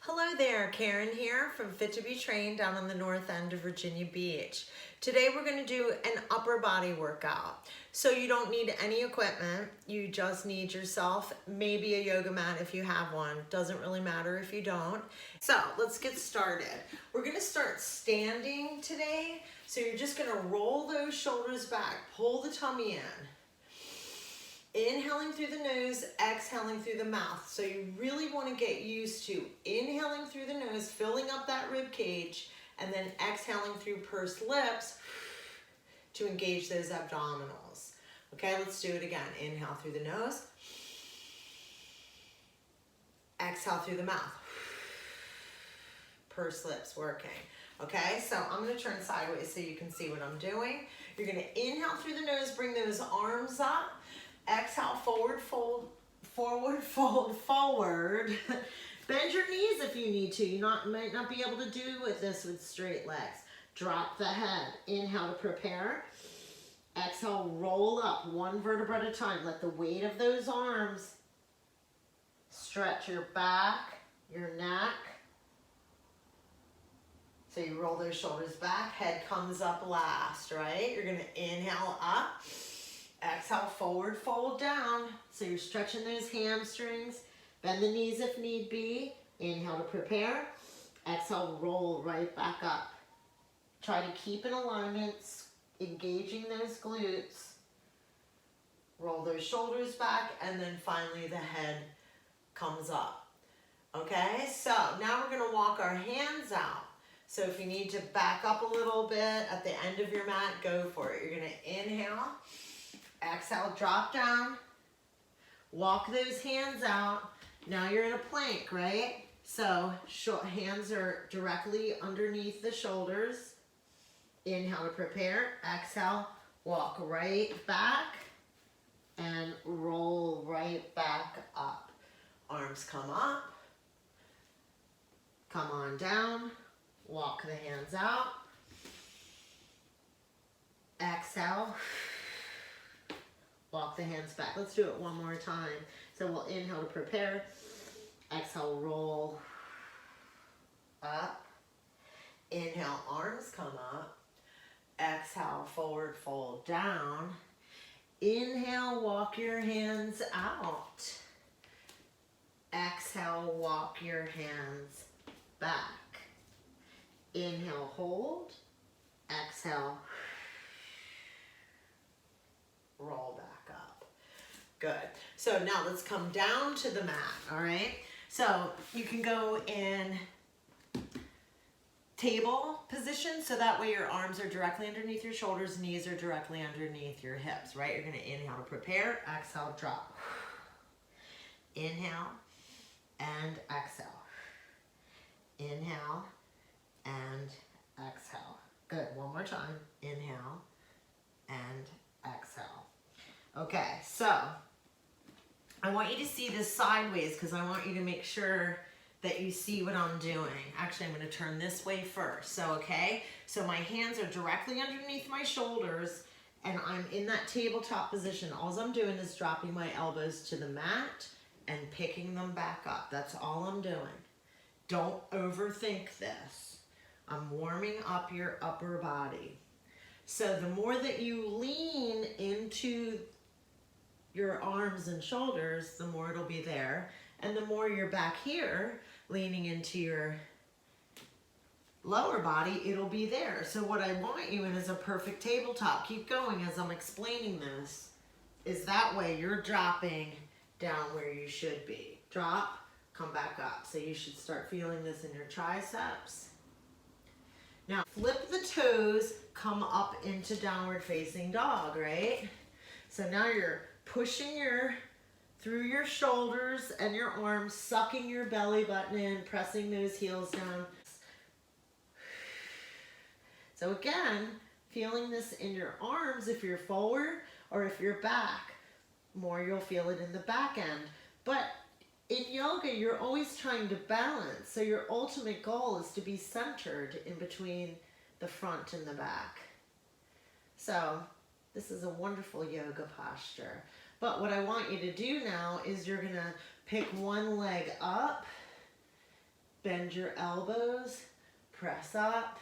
Hello there, Karen here from Fit to Be Trained down on the north end of Virginia Beach. Today we're going to do an upper body workout. So you don't need any equipment, you just need yourself, maybe a yoga mat if you have one. Doesn't really matter if you don't. So let's get started. We're going to start standing today. So you're just going to roll those shoulders back, pull the tummy in. Inhaling through the nose, exhaling through the mouth. So you really want to get used to inhaling through the nose, filling up that rib cage, and then exhaling through pursed lips to engage those abdominals. Okay, let's do it again. Inhale through the nose. Exhale through the mouth. Pursed lips working. Okay, so I'm going to turn sideways so you can see what I'm doing. You're going to inhale through the nose, bring those arms up. Exhale, forward, fold, forward, fold, forward. Bend your knees if you need to. You might not be able to do this with straight legs. Drop the head. Inhale to prepare. Exhale, roll up one vertebra at a time. Let the weight of those arms stretch your back, your neck. So you roll those shoulders back. Head comes up last, right? You're going to inhale up. Exhale, forward fold down. So you're stretching those hamstrings. Bend the knees if need be. Inhale to prepare. Exhale, roll right back up. Try to keep in alignment, engaging those glutes. Roll those shoulders back, and then finally the head comes up. Okay, so now we're going to walk our hands out. So if you need to back up a little bit at the end of your mat, go for it. You're going to inhale. Exhale, drop down, walk those hands out. Now you're in a plank, right? So hands are directly underneath the shoulders. Inhale to prepare. Exhale, walk right back and roll right back up. Arms come up, come on down, walk the hands out. Exhale. Walk the hands back. Let's do it one more time. So we'll inhale to prepare. Exhale, roll up. Inhale, arms come up. Exhale, forward fold down. Inhale, walk your hands out. Exhale, walk your hands back. Inhale, hold. Exhale, roll back up. Good. So now let's come down to the mat, all right? So you can go in table position, so that way your arms are directly underneath your shoulders, knees are directly underneath your hips, right? You're gonna inhale to prepare, exhale, drop. Inhale and exhale. Inhale and exhale. Good, one more time. Inhale and exhale. Okay, so I want you to see this sideways because I want you to make sure that you see what I'm doing. Actually, I'm going to turn this way first. So, okay, so my hands are directly underneath my shoulders and I'm in that tabletop position. All I'm doing is dropping my elbows to the mat and picking them back up. That's all I'm doing. Don't overthink this. I'm warming up your upper body. So the more that you lean into your arms and shoulders, the more it'll be there. And the more you're back here, leaning into your lower body, it'll be there. So what I want you in is a perfect tabletop. Keep going as I'm explaining this. Is that way you're dropping down where you should be. Drop, come back up. So you should start feeling this in your triceps. Now flip the toes, come up into downward facing dog, right? So now you're pushing through your shoulders and your arms, sucking your belly button in, pressing those heels down. So again, feeling this in your arms if you're forward or if you're back. More you'll feel it in the back end. But in yoga, you're always trying to balance. So your ultimate goal is to be centered in between the front and the back. So this is a wonderful yoga posture. But what I want you to do now is you're gonna pick one leg up Bend your elbows, press up,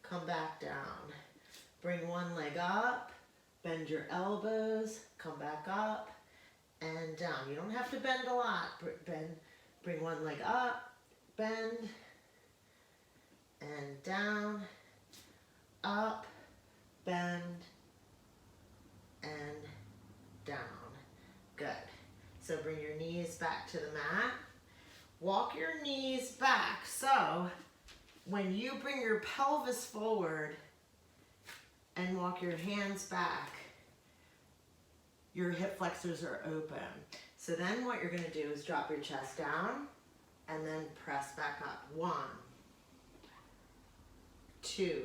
come back down. Bring one leg up, bend your elbows, come back up and down. You don't have to bend a lot. Bring one leg up, bend and down, up, bend and down. Good. So bring your knees back to the mat. Walk your knees back. So when you bring your pelvis forward and walk your hands back, your hip flexors are open. So then what you're gonna do is drop your chest down and then press back up. 1, 2,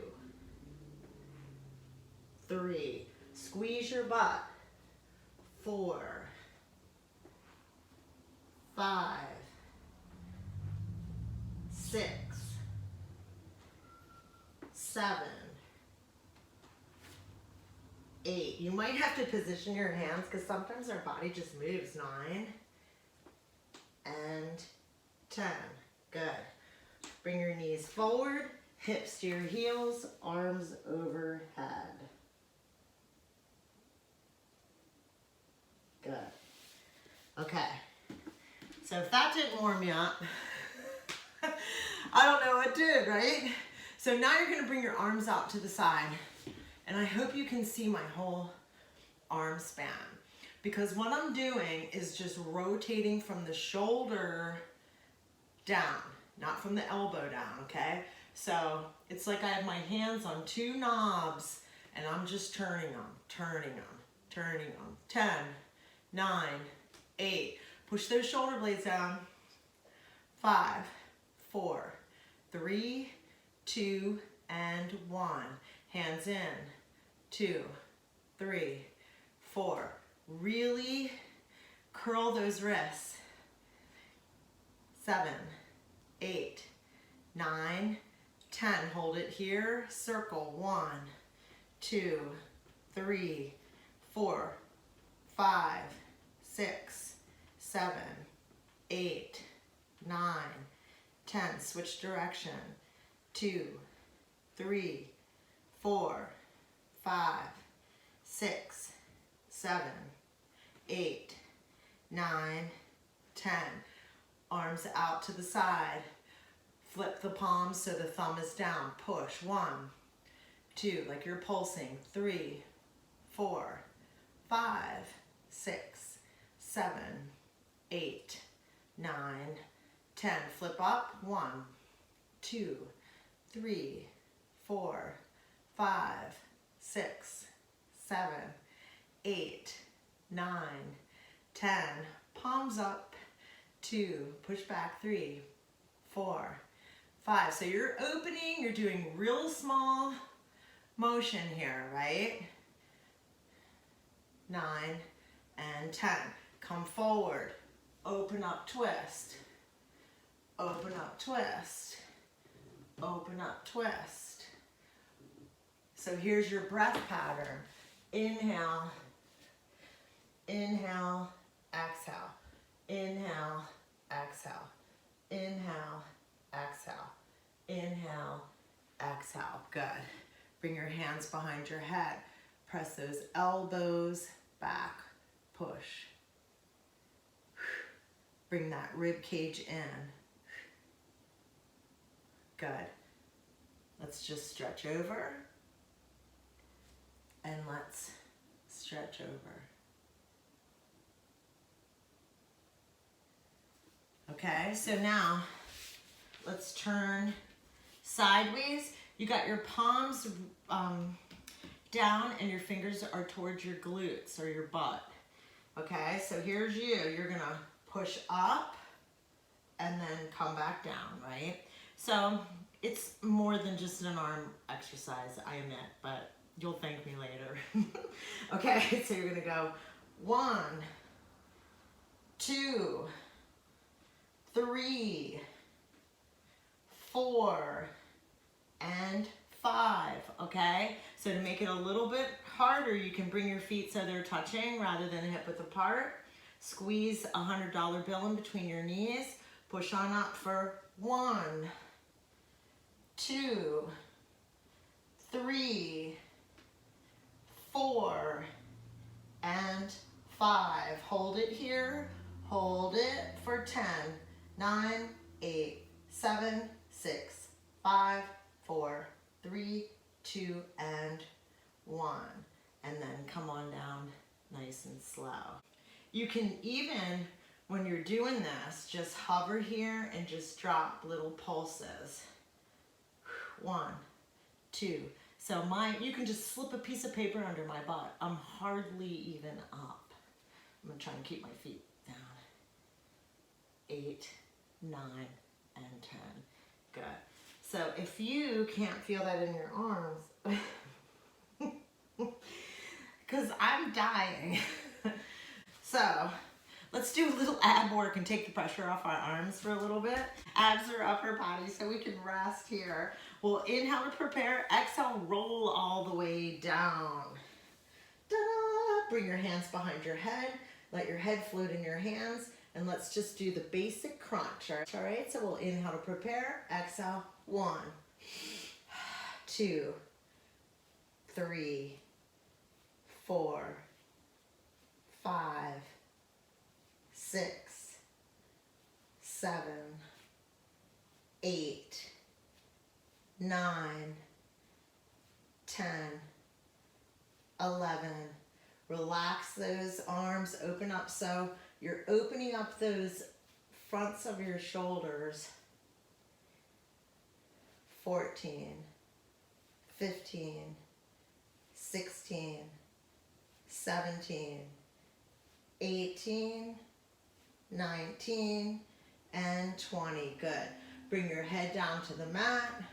3. Squeeze your butt. 4, 5, 6, 7, 8. You might have to position your hands because sometimes our body just moves. 9 and 10. Good. Bring your knees forward, hips to your heels, arms overhead. Good. Okay. So if that didn't warm you up, I don't know what did, right? So now you're going to bring your arms out to the side. And I hope you can see my whole arm span. Because what I'm doing is just rotating from the shoulder down, not from the elbow down, okay? So it's like I have my hands on 2 knobs and I'm just turning them, turning them, turning them. 10, 9, 8. Push those shoulder blades down. 5, 4, 3, 2, and 1. Hands in. 2, 3, 4. Really curl those wrists. 7, 8, 9, 10. Hold it here. Circle. 1, 2, 3, 4, 5, 6, 7, 8, 9, 10. Switch direction. 2, 3, 4, 5, 6, 7, 8, 9, 10. Arms out to the side. Flip the palms so the thumb is down. Push. 1, 2, like you're pulsing. 3, 4, 5, 6, 7, 8, 9, 10. Flip up. 1, 2, 3, 4, 5, 6, 7, 8, 9, 10. Palms up. 2, push back. 3, 4, 5. So you're opening, you're doing real small motion here, right? 9 and 10. Come forward. Open up, twist. Open up, twist. Open up, twist. So here's your breath pattern. Inhale, inhale, exhale. Inhale, exhale. Inhale, exhale. Inhale, exhale. Good. Bring your hands behind your head. Press those elbows back. Push. Bring that rib cage in. Good. Let's just stretch over. And let's stretch over. Okay, so now let's turn sideways. You got your palms down and your fingers are towards your glutes or your butt. Okay, so here's you. You're gonna push up and then come back down, right? So it's more than just an arm exercise, I admit, but you'll thank me later. Okay, so you're gonna go 1, 2, 3, 4, and 5, okay? So to make it a little bit harder, you can bring your feet so they're touching rather than hip width apart. Squeeze a $100 bill in between your knees. Push on up for 1, 2, 3, 4, and 5. Hold it here. Hold it for 10, 9, 8, 7, 6, 5, 4, 3, 2, and 1. And then come on down nice and slow. You can even, when you're doing this, just hover here and just drop little pulses. 1, 2. So you can just slip a piece of paper under my butt. I'm hardly even up. I'm gonna try and keep my feet down. 8, 9, and 10. Good. So if you can't feel that in your arms, because I'm dying. So let's do a little ab work and take the pressure off our arms for a little bit. Abs are upper body, so we can rest here. We'll inhale to prepare, exhale, roll all the way down. Ta-da! Bring your hands behind your head, let your head float in your hands, and let's just do the basic crunch. All right, so we'll inhale to prepare, exhale, 1, 2, 3, 4, 5, 6, 7, 8, 9, 10, 11. Relax those arms, open up. So you're opening up those fronts of your shoulders. 14, 15, 16, 17, 18, 19, and 20. Good. Bring your head down to the mat.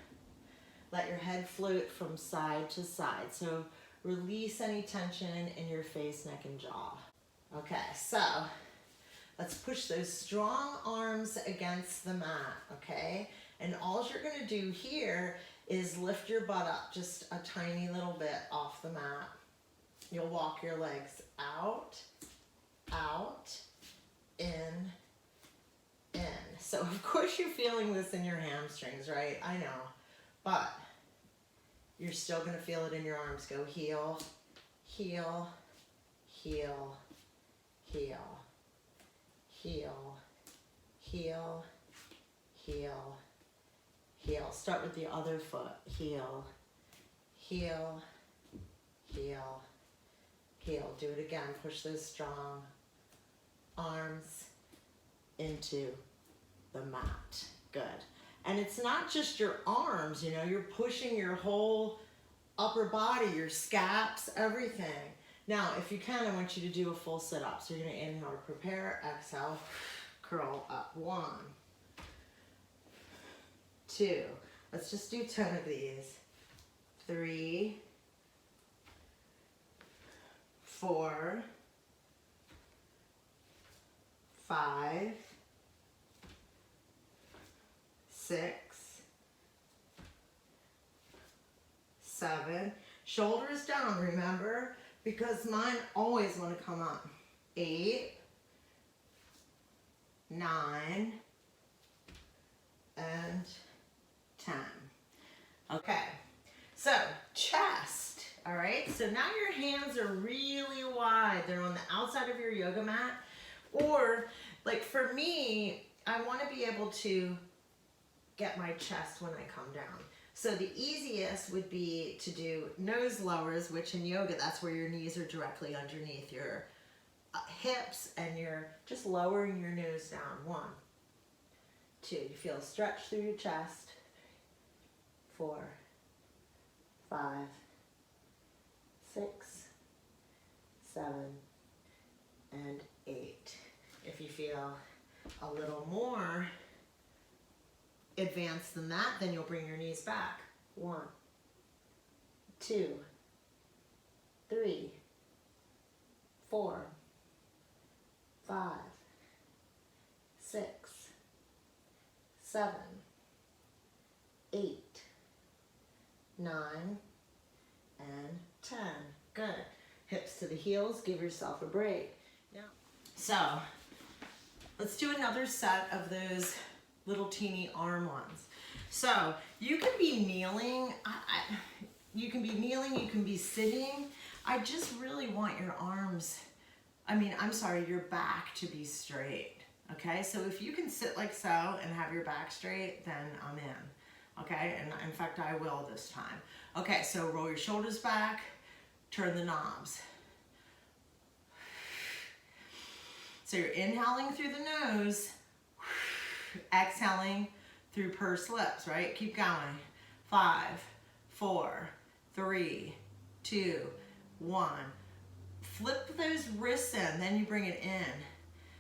Let your head float from side to side. So release any tension in your face, neck, and jaw. Okay, so let's push those strong arms against the mat, okay? And all you're gonna do here is lift your butt up just a tiny little bit off the mat. You'll walk your legs out, out, in. So of course you're feeling this in your hamstrings, right? I know, but you're still gonna feel it in your arms. Go heel, heel, heel, heel, heel, heel, heel, heel. Start with the other foot. Heel, heel, heel, heel. Do it again. Push those strong arms into the mat. Good. And it's not just your arms, you know, you're pushing your whole upper body, your scaps, everything. Now, if you can, I want you to do a full sit-up. So you're gonna inhale to prepare, exhale, curl up. 1, 2, let's just do 10 of these. 3, 4, 5, 6, 7. Shoulders down, remember, because mine always want to come up. 8, 9, and 10. Okay, so chest, all right? So now your hands are really wide. They're on the outside of your yoga mat. Or, like for me, I want to be able to get my chest when I come down. So the easiest would be to do nose lowers, which in yoga, that's where your knees are directly underneath your hips and you're just lowering your nose down. 1, 2, you feel a stretch through your chest. 4, 5, 6, 7, and 8. If you feel a little more advanced than that, then you'll bring your knees back. 1, 2, 3, 4, 5, 6, 7, 8, 9, and 10. Good. Hips to the heels, give yourself a break. Yeah. So let's do another set of those little teeny arm ones. So you can be kneeling, you can be kneeling, you can be sitting. I just really want your arms, your back to be straight. Okay, so if you can sit like so and have your back straight, then I'm in. Okay, and in fact I will this time. Okay, so roll your shoulders back, turn the knobs. So you're inhaling through the nose, exhaling through pursed lips, right? Keep going. 5, 4, 3, 2, 1. Flip those wrists in, then you bring it in.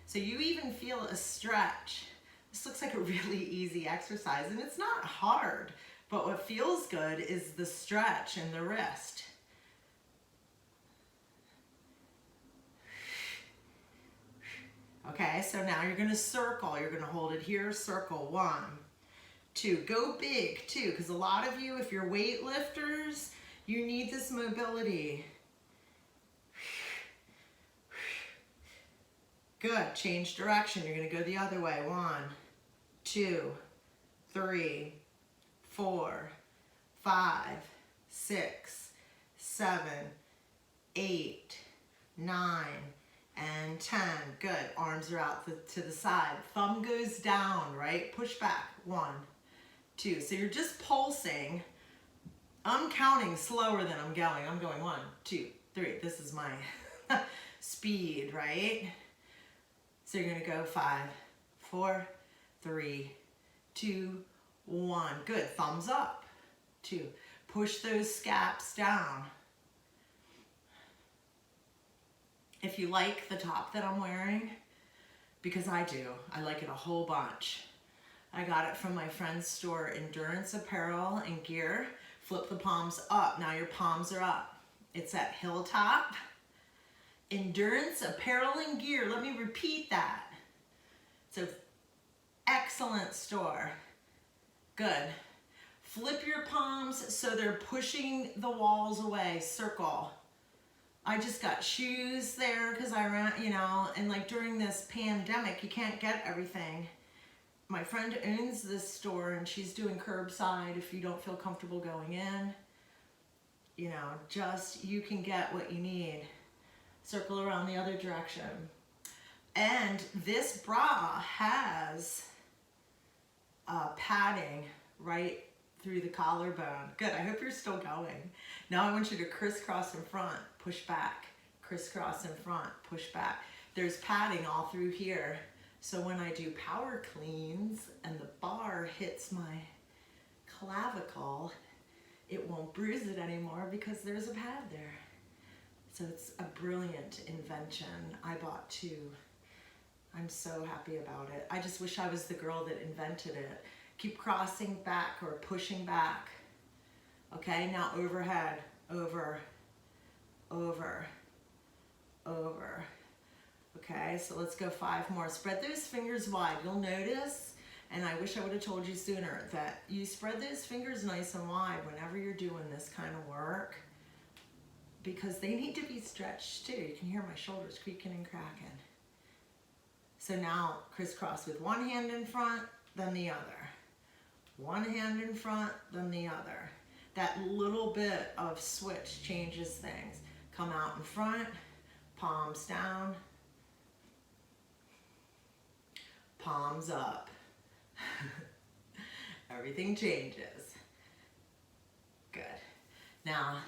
So you even feel a stretch. This looks like a really easy exercise, and it's not hard, but what feels good is the stretch in the wrist. Okay, so now you're gonna circle. You're gonna hold it here, circle. 1, 2, go big too, because a lot of you, if you're weightlifters, you need this mobility. Good, change direction. You're gonna go the other way. 1, 2, 3, 4, 5, 6, 7, 8, 9, and 10. Good, arms are out to the side. Thumb goes down, right? Push back. 1, 2. So you're just pulsing. I'm counting slower than I'm going. I'm going 1, 2, 3. This is my speed, right? So you're gonna go 5, 4, 3, 2, 1. Good, thumbs up. 2, push those scaps down. If you like the top that I'm wearing, because I do, I like it a whole bunch. I got it from my friend's store, Endurance Apparel and Gear. Flip the palms up. Now your palms are up. It's at Hilltop. Endurance Apparel and Gear. Let me repeat that. It's an excellent store. Good. Flip your palms so they're pushing the walls away. Circle. I just got shoes there because I ran, and like during this pandemic, you can't get everything. My friend owns this store and she's doing curbside if you don't feel comfortable going in. You can get what you need. Circle around the other direction. And this bra has padding right through the collarbone. Good, I hope you're still going. Now I want you to crisscross in front, push back, crisscross in front, push back. There's padding all through here. So when I do power cleans and the bar hits my clavicle, it won't bruise it anymore because there's a pad there. So it's a brilliant invention. I bought 2. I'm so happy about it. I just wish I was the girl that invented it. Keep crossing back or pushing back. Okay, now overhead, over, over, over. Okay, so let's go 5 more. Spread those fingers wide. You'll notice, and I wish I would have told you sooner, that you spread those fingers nice and wide whenever you're doing this kind of work, because they need to be stretched too. You can hear my shoulders creaking and cracking. So now crisscross with one hand in front, then the other. One hand in front, then the other. That little bit of switch changes things. Come out in front, palms down, palms up. Everything changes. Good. Now,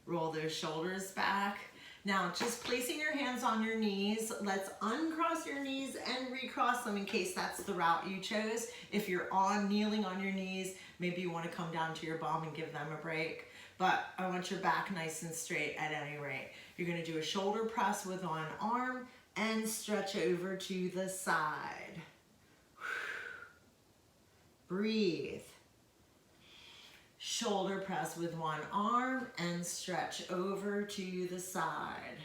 roll those shoulders back. Now, just placing your hands on your knees, let's uncross your knees and recross them in case that's the route you chose. If you're kneeling on your knees, maybe you want to come down to your bum and give them a break. But I want your back nice and straight at any rate. You're going to do a shoulder press with one arm and stretch over to the side. Breathe. Shoulder press with one arm and stretch over to the side.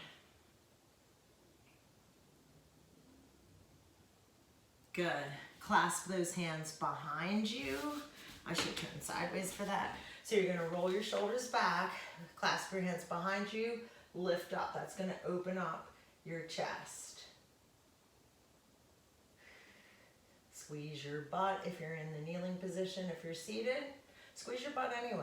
Good. Clasp those hands behind you. I should turn sideways for that. So you're going to roll your shoulders back, clasp your hands behind you, lift up. That's going to open up your chest. Squeeze your butt if you're in the kneeling position. If you're seated, squeeze your butt anyway.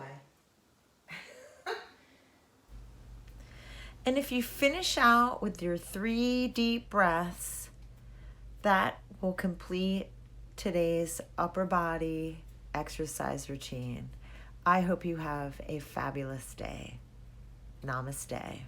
And if you finish out with your 3 deep breaths, that will complete today's upper body exercise routine. I hope you have a fabulous day. Namaste.